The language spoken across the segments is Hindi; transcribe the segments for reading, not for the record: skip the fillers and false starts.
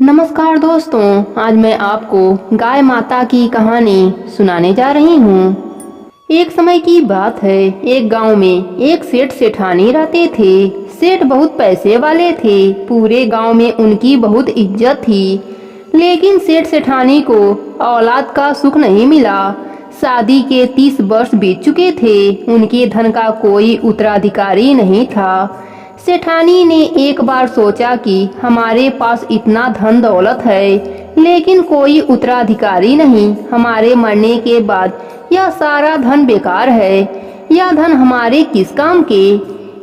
नमस्कार दोस्तों, आज मैं आपको गाय माता की कहानी सुनाने जा रही हूँ। एक समय की बात है, एक गांव में एक सेठ सेठानी रहते थे। सेठ बहुत पैसे वाले थे, पूरे गांव में उनकी बहुत इज्जत थी। लेकिन सेठ सेठानी को औलाद का सुख नहीं मिला। शादी के 30 वर्ष बीत चुके थे, उनके धन का कोई उत्तराधिकारी नहीं था। सेठानी ने एक बार सोचा कि हमारे पास इतना धन दौलत है, लेकिन कोई उत्तराधिकारी नहीं। हमारे मरने के बाद यह सारा धन बेकार है। यह धन हमारे किस काम के।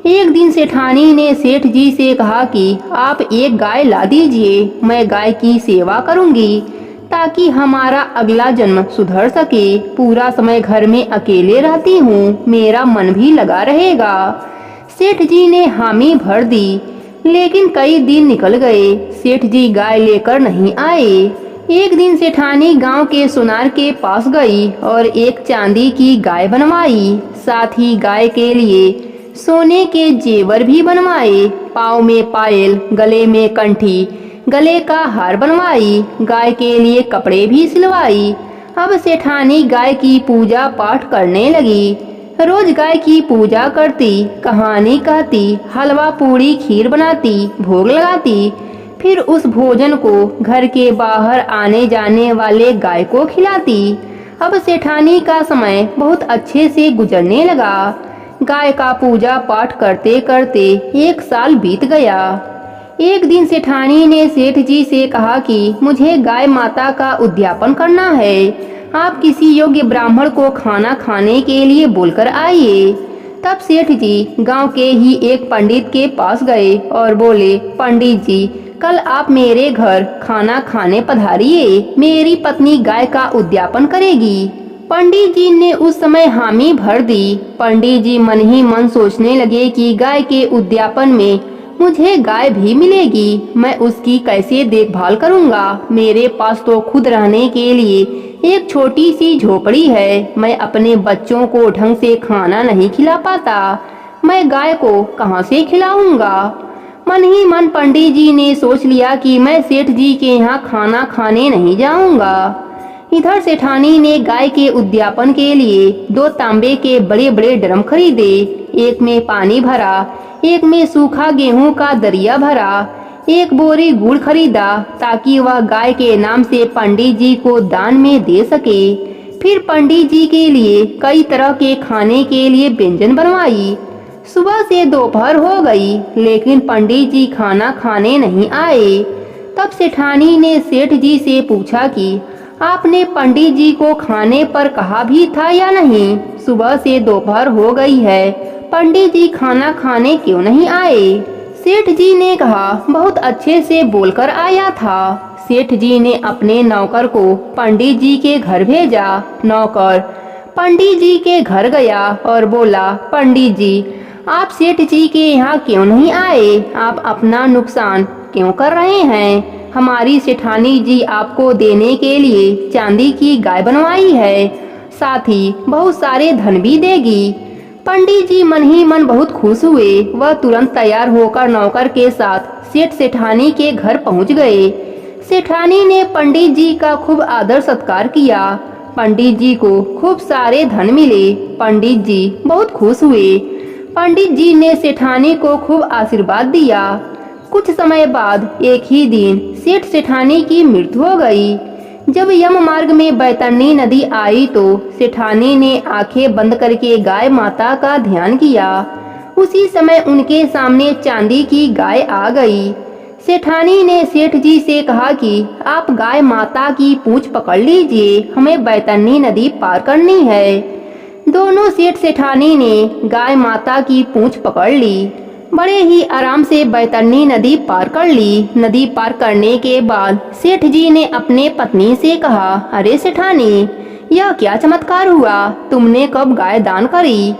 एक दिन सेठानी ने सेठ जी से कहा कि आप एक गाय ला दीजिए, मैं गाय की सेवा करूंगी ताकि हमारा अगला जन्म सुधर सके। पूरा समय घर में अकेले रहती हूँ, मेरा मन भी लगा रहेगा। सेठ जी ने हामी भर दी, लेकिन कई दिन निकल गए, सेठ जी गाय लेकर नहीं आए। एक दिन सेठानी गांव के सुनार के पास गई और एक चांदी की गाय बनवाई। साथ ही गाय के लिए सोने के जेवर भी बनवाए। पाँव में पायल, गले में कंठी, गले का हार बनवाई। गाय के लिए कपड़े भी सिलवाई। अब सेठानी गाय की पूजा पाठ करने लगी। रोज गाय की पूजा करती, कहानी कहती, हलवा पूड़ी खीर बनाती, भोग लगाती। फिर उस भोजन को घर के बाहर आने जाने वाले गाय को खिलाती। अब सेठानी का समय बहुत अच्छे से गुजरने लगा। गाय का पूजा पाठ करते करते 1 साल बीत गया। एक दिन सेठानी ने सेठ जी से कहा कि मुझे गाय माता का उद्यापन करना है। आप किसी योग्य ब्राह्मण को खाना खाने के लिए बोलकर आइए। तब सेठ जी गांव के ही एक पंडित के पास गए और बोले, पंडित जी, कल आप मेरे घर खाना खाने पधारिए, मेरी पत्नी गाय का उद्यापन करेगी। पंडित जी ने उस समय हामी भर दी। पंडित जी मन ही मन सोचने लगे कि गाय के उद्यापन में मुझे गाय भी मिलेगी, मैं उसकी कैसे देखभाल करूंगा। मेरे पास तो खुद रहने के लिए एक छोटी सी झोपड़ी है, मैं अपने बच्चों को ढंग से खाना नहीं खिला पाता, मैं गाय को कहां से खिलाऊंगा। मन ही मन पंडित जी ने सोच लिया कि मैं सेठ जी के यहाँ खाना खाने नहीं जाऊंगा। इधर सेठानी ने गाय के उद्यापन के लिए 2 तांबे के बड़े बड़े ड्रम खरीदे। एक में पानी भरा, एक में सूखा गेहूं का दरिया भरा। एक बोरी गुड़ खरीदा ताकि वह गाय के नाम से पंडित जी को दान में दे सके। फिर पंडित जी के लिए कई तरह के खाने के लिए व्यंजन बनवाई। सुबह से दोपहर हो गई, लेकिन पंडित जी खाना खाने नहीं आए। तब सेठानी ने सेठ जी से पूछा कि आपने पंडित जी को खाने पर कहा भी था या नहीं? सुबह से दोपहर हो गई है, पंडित जी खाना खाने क्यों नहीं आए? सेठ जी ने कहा, बहुत अच्छे से बोलकर आया था। सेठ जी ने अपने नौकर को पंडित जी के घर भेजा। नौकर पंडित जी के घर गया और बोला, पंडित जी, आप सेठ जी के यहाँ क्यों नहीं आए? आप अपना नुकसान क्यों कर रहे हैं? हमारी सेठानी जी आपको देने के लिए चांदी की गाय बनवाई है, साथ ही बहुत सारे धन भी देगी। पंडित जी मन ही मन बहुत खुश हुए। वह तुरंत तैयार होकर नौकर के साथ सेठ सेठानी के घर पहुंच गए। सेठानी ने पंडित जी का खूब आदर सत्कार किया। पंडित जी को खूब सारे धन मिले। पंडित जी बहुत खुश हुए। पंडित जी ने सेठानी को खूब आशीर्वाद दिया। कुछ समय बाद एक ही दिन सेठ सेठानी की मृत्यु हो गई। जब यम मार्ग में बैतरणी नदी आई तो सेठानी ने आंखें बंद करके गाय माता का ध्यान किया। उसी समय उनके सामने चांदी की गाय आ गई। सेठानी ने सेठ जी से कहा कि आप गाय माता की पूंछ पकड़ लीजिए, हमें बैतरणी नदी पार करनी है। दोनों सेठ सेठानी ने गाय माता की पूंछ पकड़ ली। बड़े ही आराम से बैतरणी नदी पार कर ली। नदी पार करने के बाद सेठ जी ने अपने पत्नी से कहा, अरे सेठानी, यह क्या चमत्कार हुआ? तुमने कब गाय दान करी?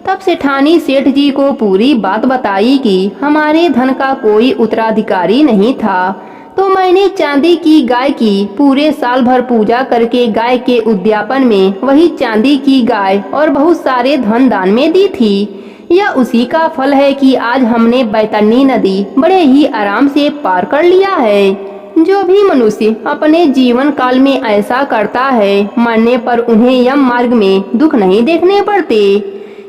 तब सेठानी सेठ जी को पूरी बात बताई कि हमारे धन का कोई उत्तराधिकारी नहीं था, तो मैंने चांदी की गाय की पूरे साल भर पूजा करके गाय के उद्यापन में वही चांदी की गाय और बहुत सारे धन दान में दी थी। यह उसी का फल है कि आज हमने बैतरणी नदी बड़े ही आराम से पार कर लिया है। जो भी मनुष्य अपने जीवन काल में ऐसा करता है, मरने पर उन्हें यम मार्ग में दुख नहीं देखने पड़ते।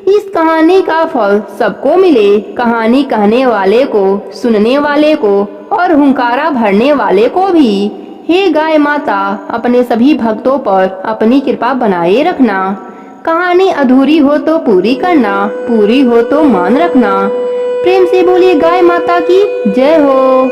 इस कहानी का फल सबको मिले, कहानी कहने वाले को, सुनने वाले को और हुंकारा भरने वाले को भी। हे गाय माता, अपने सभी भक्तों पर अपनी कृपा बनाए रखना। कहानी अधूरी हो तो पूरी करना, पूरी हो तो मान रखना। प्रेम से बोलिए गाय माता की जय हो।